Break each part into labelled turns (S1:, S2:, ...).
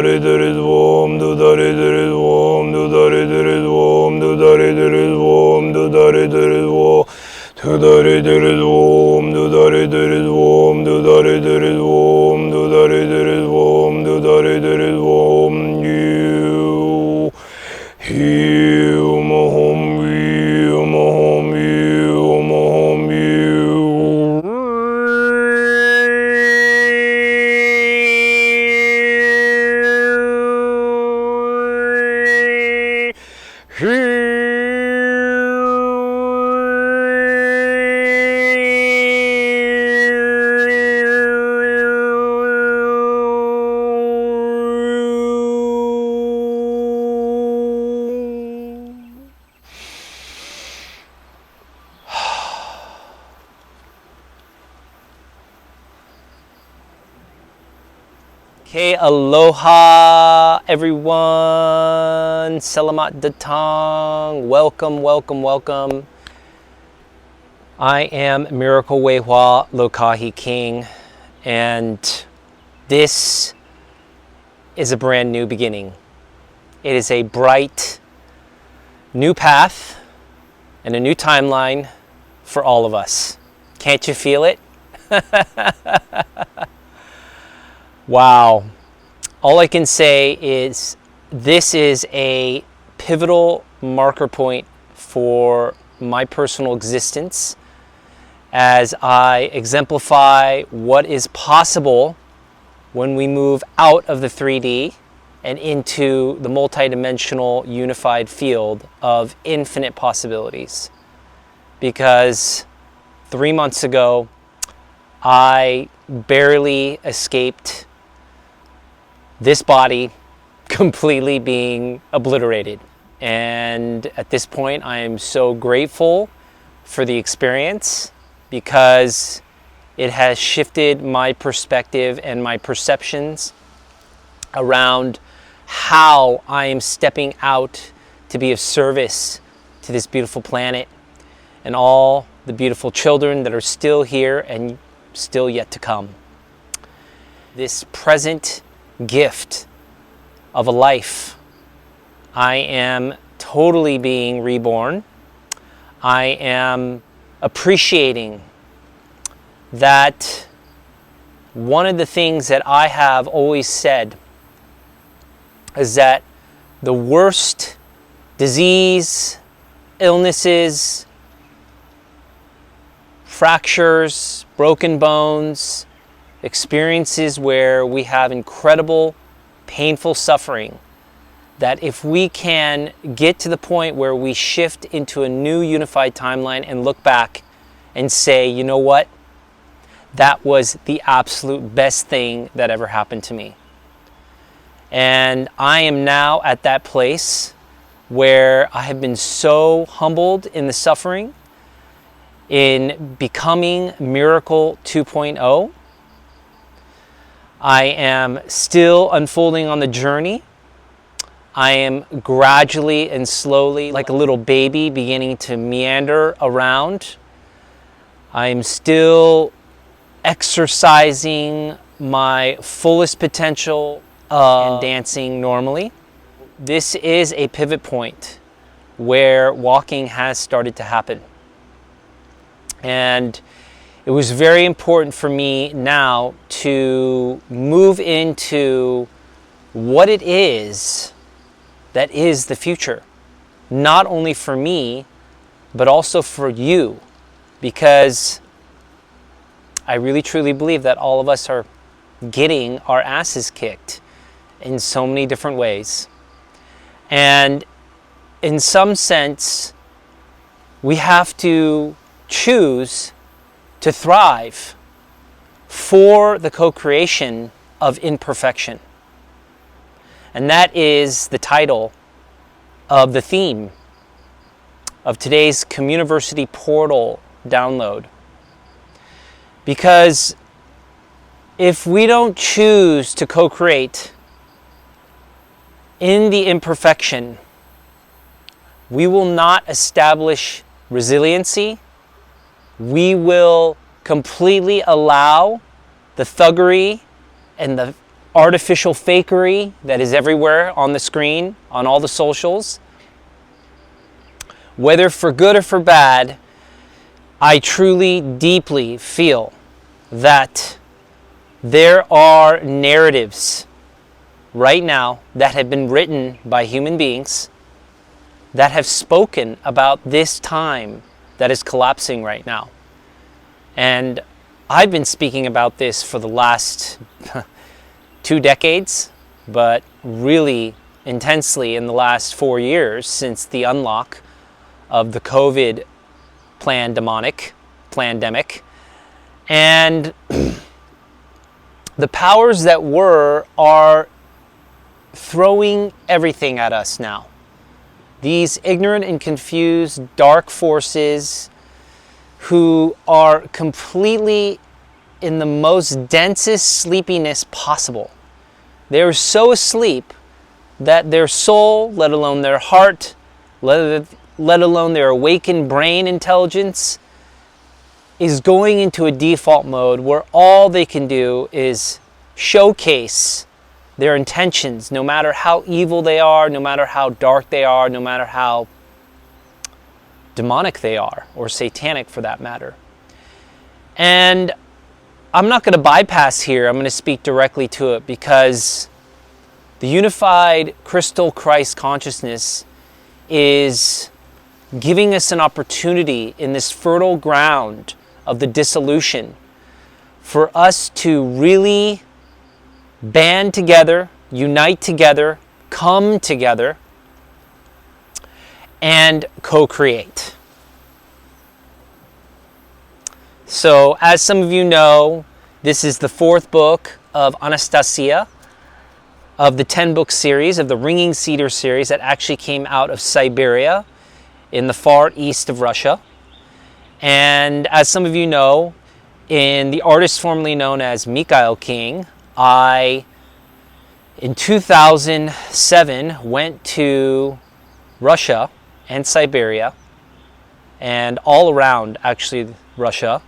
S1: dari dari om, do dari dari om, do dari dari om, do dari dari om, do dari dari om, do dari dari om, do dari dari om, do dari dari om, do dari dari om, do dari dari om, you, mahom, you, mahom, you, mahom, you. Okay, aloha everyone, selamat datang, welcome, welcome, welcome. I am Miracle Weihua Lokahi King, and this is a brand new beginning. It is a bright new path and a new timeline for all of us. Can't you feel it? Wow. All I can say is this is a pivotal marker point for my personal existence as I exemplify what is possible when we move out of the 3D and into the multidimensional unified field of infinite possibilities. Because 3 months ago, I barely escaped this body completely being obliterated. And at this point, I am so grateful for the experience because it has shifted my perspective and my perceptions around how I am stepping out to be of service to this beautiful planet and all the beautiful children that are still here and still yet to come. This present gift of a life. I am totally being reborn. I am appreciating that one of the things that I have always said is that the worst disease, illnesses, fractures, broken bones, experiences where we have incredible, painful suffering, that if we can get to the point where we shift into a new unified timeline and look back and say, you know what, that was the absolute best thing that ever happened to me. And I am now at that place where I have been so humbled in the suffering, in becoming Miracle 2.0. I am still unfolding on the journey. I am gradually and slowly, like a little baby, beginning to meander around. I am still exercising my fullest potential and dancing normally. This is a pivot point where walking has started to happen. And it was very important for me now to move into what it is that is the future. Not only for me, but also for you. Because I really truly believe that all of us are getting our asses kicked in so many different ways. And in some sense, we have to choose to thrive for the co-creation of imperfection. And that is the title of the theme of today's Communiversity Portal download. Because if we don't choose to co-create in the imperfection, we will not establish resiliency. We will completely allow the thuggery and the artificial fakery that is everywhere on the screen, on all the socials. Whether for good or for bad, I truly, deeply feel that there are narratives right now that have been written by human beings that have spoken about this time that is collapsing right now. And I've been speaking about this for the last 2 decades, but really intensely in the last 4 years since the unlock of the COVID pandemic. And the powers that were are throwing everything at us now. These ignorant and confused dark forces who are completely in the most densest sleepiness possible. They're so asleep that their soul, let alone their heart, let alone their awakened brain intelligence, is going into a default mode where all they can do is showcase their intentions, no matter how evil they are, no matter how dark they are, no matter how demonic they are, or satanic for that matter. And I'm not going to bypass here. I'm going to speak directly to it, because the unified crystal Christ consciousness is giving us an opportunity in this fertile ground of the dissolution for us to really band together, unite together, come together, and co-create. So, as some of you know, this is the 4th book of Anastasia, of the 10-book series, of the Ringing Cedars series that actually came out of Siberia in the far east of Russia. And as some of you know, in the artist formerly known as Mikael King, I, in 2007, went to Russia and Siberia and all around, actually, Russia.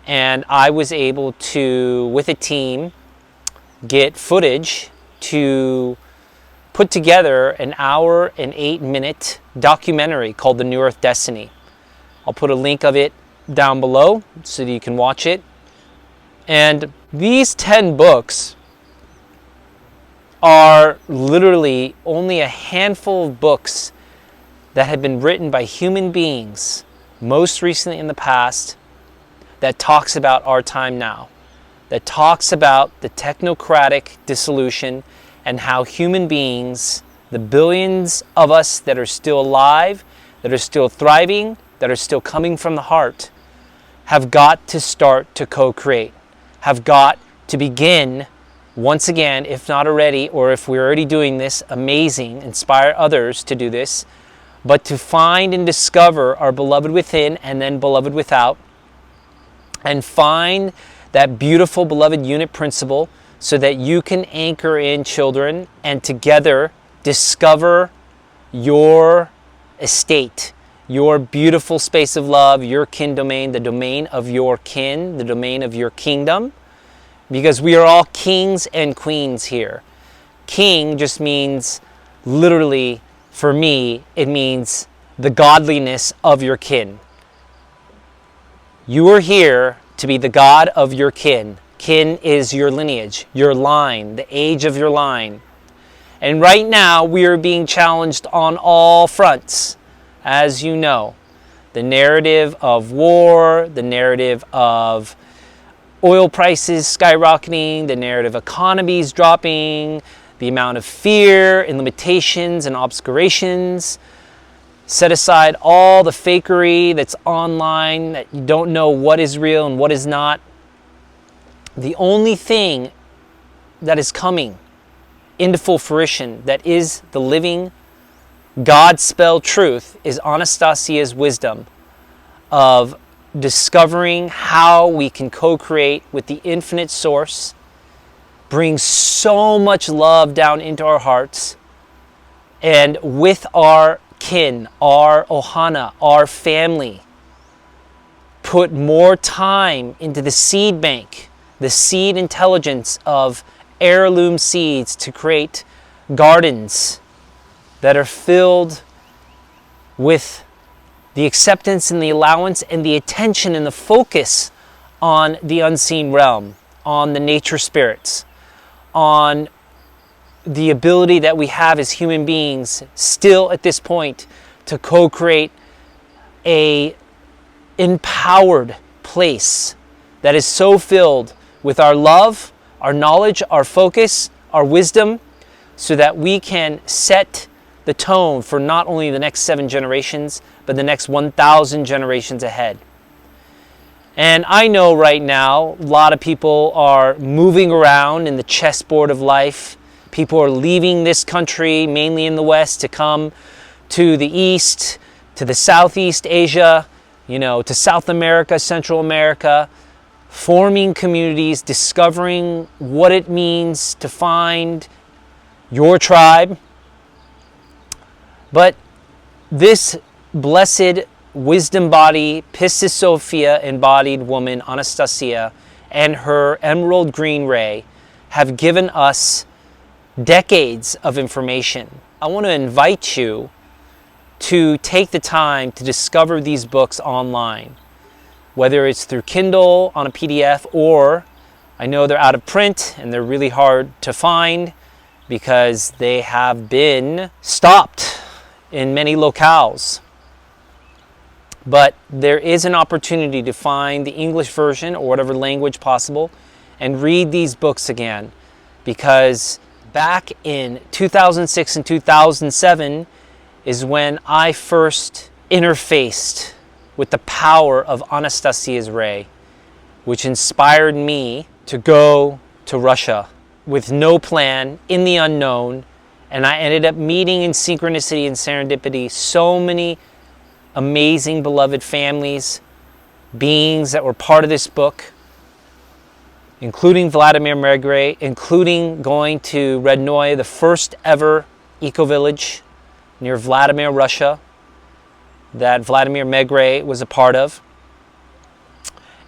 S1: And I was able to, with a team, get footage to put together an 1 and 8-minute documentary called The New Earth Destiny. I'll put a link of it down below so that you can watch it. And these 10 books are literally only a handful of books that have been written by human beings, most recently in the past, that talks about our time now, that talks about the technocratic dissolution and how human beings, the billions of us that are still alive, that are still thriving, that are still coming from the heart, have got to start to co-create, have got to begin once again, if not already, or if we're already doing this, amazing, inspire others to do this, but to find and discover our beloved within and then beloved without, and find that beautiful beloved unit principle so that you can anchor in children and together discover your estate, your beautiful space of love, your kin domain, the domain of your kin, the domain of your kingdom, because we are all kings and queens here. King just means, literally, for me, it means the godliness of your kin. You are here to be the god of your kin. Kin is your lineage, your line, the age of your line. And right now, we are being challenged on all fronts, as you know. The narrative of war, the narrative of oil prices skyrocketing, the narrative of economies dropping, the amount of fear and limitations and obscurations. Set aside all the fakery that's online, that you don't know what is real and what is not. The only thing that is coming into full fruition, that is the living God-spelled truth, is Anastasia's wisdom of discovering how we can co-create with the infinite source, bring so much love down into our hearts, and with our kin, our ohana, our family, put more time into the seed bank, the seed intelligence of heirloom seeds to create gardens that are filled with the acceptance and the allowance and the attention and the focus on the unseen realm, on the nature spirits, on the ability that we have as human beings still at this point to co-create a empowered place that is so filled with our love, our knowledge, our focus, our wisdom, so that we can set the tone for not only the next 7 generations, but the next 1,000 generations ahead. And I know right now, a lot of people are moving around in the chessboard of life. People are leaving this country, mainly in the West, to come to the East, to the Southeast Asia, to South America, Central America, forming communities, discovering what it means to find your tribe. But this blessed wisdom body, Pistis Sophia embodied woman, Anastasia, and her emerald green ray have given us decades of information. I want to invite you to take the time to discover these books online, whether it's through Kindle on a PDF, or I know they're out of print and they're really hard to find because they have been stopped in many locales. But there is an opportunity to find the English version or whatever language possible and read these books again, because back in 2006 and 2007 is when I first interfaced with the power of Anastasia's ray, which inspired me to go to Russia with no plan, in the unknown, and I ended up meeting in synchronicity and serendipity so many amazing beloved families, beings that were part of this book, including Vladimir Megre, including going to Rednoye, the first ever eco-village near Vladimir, Russia, that Vladimir Megre was a part of,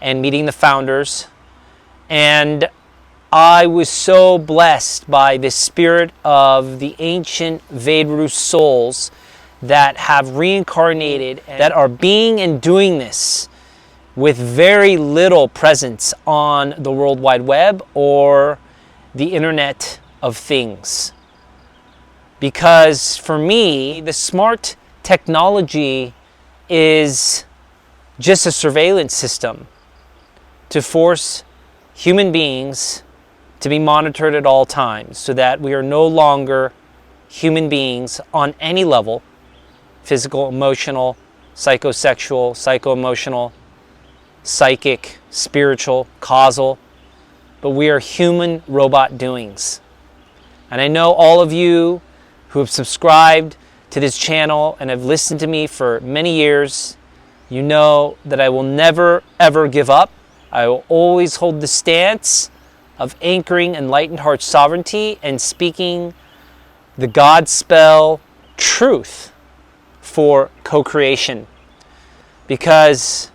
S1: and meeting the founders. And I was so blessed by the spirit of the ancient Vedru souls that have reincarnated, that are being and doing this with very little presence on the World Wide Web or the Internet of Things. Because for me, the smart technology is just a surveillance system to force human beings to be monitored at all times, so that we are no longer human beings on any level: physical, emotional, psychosexual, psycho-emotional, psychic, spiritual, causal, but we are human robot doings. And I know all of you who have subscribed to this channel and have listened to me for many years, you know that I will never ever give up. I will always hold the stance of anchoring enlightened heart sovereignty and speaking the God spell truth for co-creation, because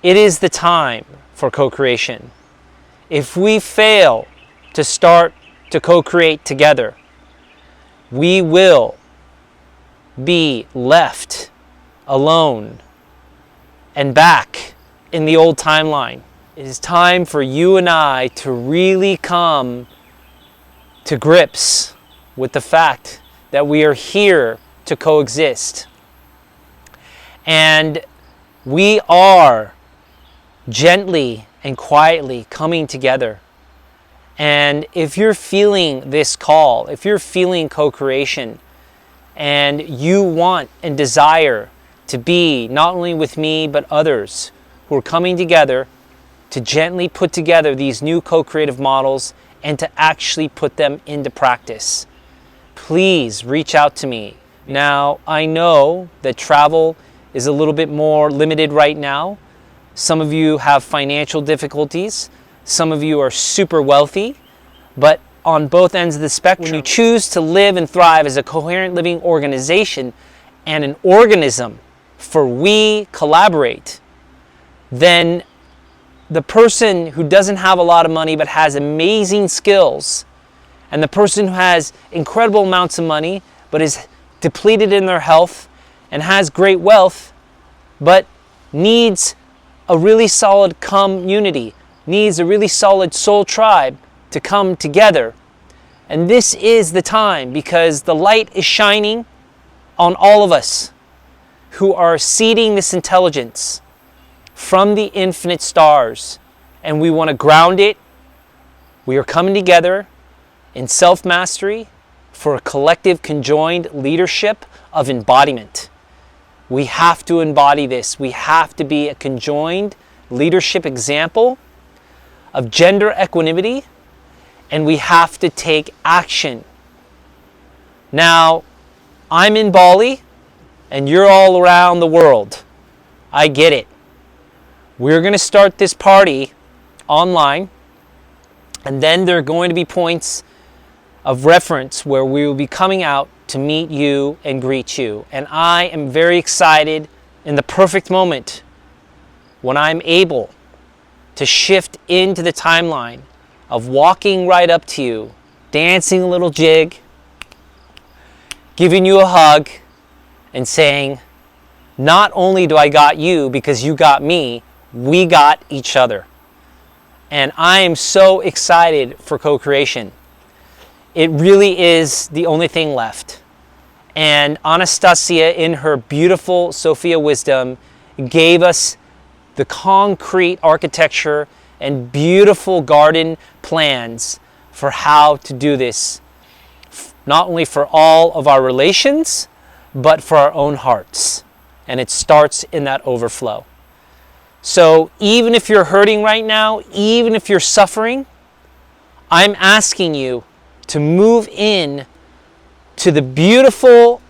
S1: it is the time for co-creation. If we fail to start to co-create together, we will be left alone and back in the old timeline. It is time for you and I to really come to grips with the fact that we are here to coexist. And we are gently and quietly coming together. And if you're feeling this call, if you're feeling co-creation, and you want and desire to be not only with me but others who are coming together to gently put together these new co-creative models and to actually put them into practice, please reach out to me. Now, I know that travel is a little bit more limited right now. Some of you have financial difficulties. Some of you are super wealthy. But on both ends of the spectrum, when you choose to live and thrive as a coherent living organization and an organism for we collaborate, then the person who doesn't have a lot of money but has amazing skills and the person who has incredible amounts of money but is depleted in their health and has great wealth but needs a really solid community, needs a really solid soul tribe to come together. And this is the time, because the light is shining on all of us who are seeding this intelligence from the infinite stars, and we want to ground it. We are coming together in self-mastery for a collective conjoined leadership of embodiment. We have to embody this. We have to be a conjoined leadership example of gender equanimity, and we have to take action. Now, I'm in Bali, and you're all around the world. I get it. We're going to start this party online, and then there are going to be points of reference where we will be coming out to meet you and greet you. And I am very excited in the perfect moment when I'm able to shift into the timeline of walking right up to you, dancing a little jig, giving you a hug, and saying, not only do I got you because you got me, we got each other. And I am so excited for co-creation. It really is the only thing left. And Anastasia, in her beautiful Sophia wisdom, gave us the concrete architecture and beautiful garden plans for how to do this, not only for all of our relations, but for our own hearts. And it starts in that overflow. So even if you're hurting right now, even if you're suffering, I'm asking you to move in to the beautiful,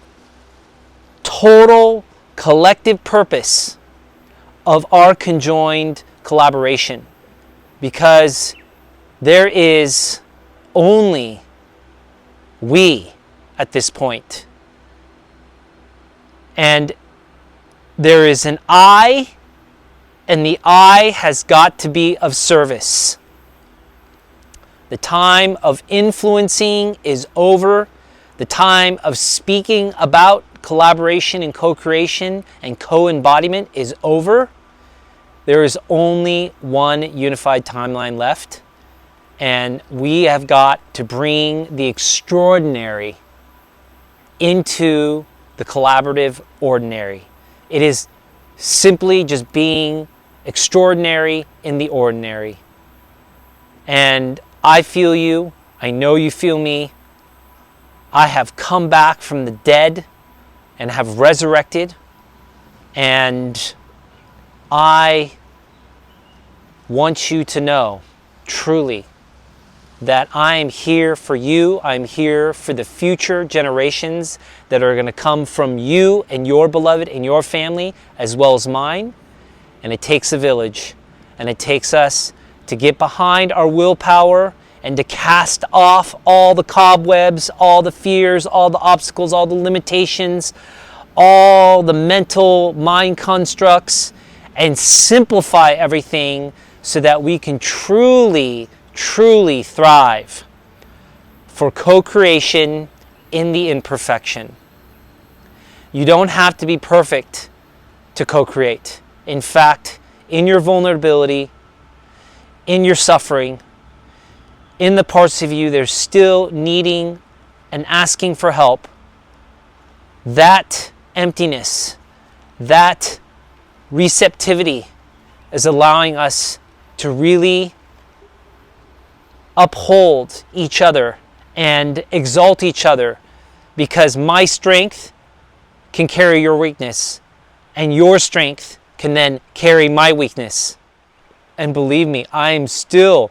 S1: total, collective purpose of our conjoined collaboration. Because there is only we at this point. And there is an I, and the I has got to be of service. The time of influencing is over. The time of speaking about collaboration and co-creation and co-embodiment is over. There is only one unified timeline left, and we have got to bring the extraordinary into the collaborative ordinary. It is simply just being extraordinary in the ordinary. And I feel you. I know you feel me. I have come back from the dead and have resurrected. And I want you to know, truly, that I am here for you. I'm here for the future generations that are going to come from you and your beloved and your family, as well as mine. And it takes a village. And it takes us to get behind our willpower and to cast off all the cobwebs, all the fears, all the obstacles, all the limitations, all the mental mind constructs, and simplify everything so that we can truly thrive for co-creation in the imperfection. You don't have to be perfect to co-create. In fact, in your vulnerability, in your suffering, in the parts of you that are still needing and asking for help, that emptiness, that receptivity is allowing us to really uphold each other and exalt each other, because my strength can carry your weakness, and your strength can then carry my weakness. And believe me, I am still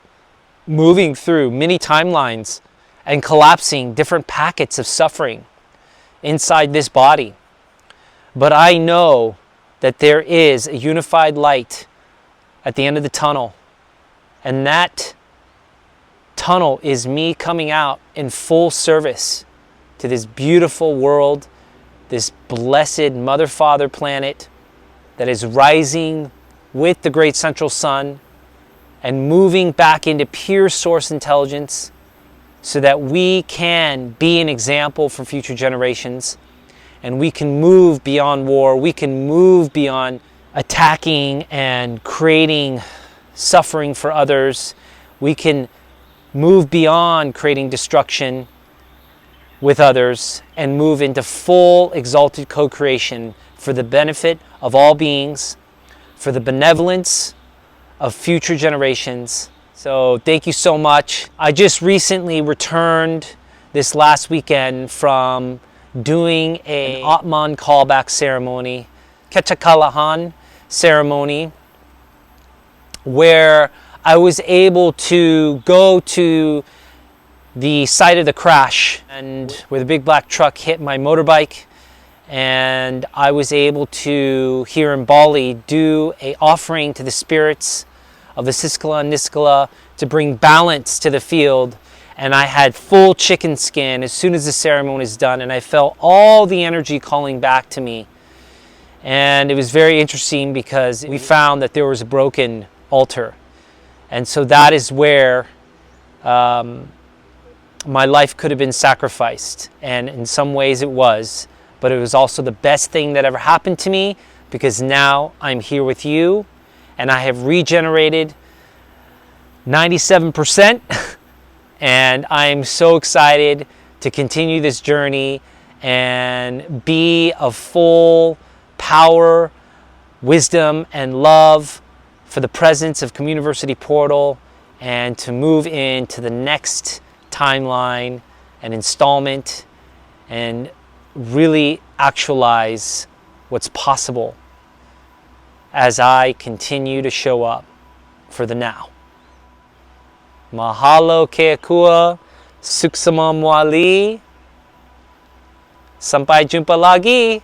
S1: moving through many timelines and collapsing different packets of suffering inside this body. But I know that there is a unified light at the end of the tunnel, and that tunnel is me coming out in full service to this beautiful world, this blessed Mother Father planet that is rising with the great central sun and moving back into pure source intelligence so that we can be an example for future generations, and we can move beyond war, we can move beyond attacking and creating suffering for others, we can move beyond creating destruction with others and move into full exalted co-creation for the benefit of all beings, for the benevolence of future generations. So thank you so much. I just recently returned this last weekend from doing an Atman callback ceremony, Kechakalahan ceremony, where I was able to go to the site of the crash and where the big black truck hit my motorbike, and I was able to, here in Bali, do an offering to the spirits of the Siskala and Niskala to bring balance to the field. And I had full chicken skin as soon as the ceremony was done, and I felt all the energy calling back to me. And it was very interesting because we found that there was a broken altar. And so that is where my life could have been sacrificed. And in some ways it was, but it was also the best thing that ever happened to me, because now I'm here with you and I have regenerated 97%. And I'm so excited to continue this journey and be of full power, wisdom, and love for the presence of Communiversity Portal, and to move into the next timeline and installment and really actualize what's possible as I continue to show up for the now. Mahalo keakua, Suskma Mewali, sampai jumpa lagi.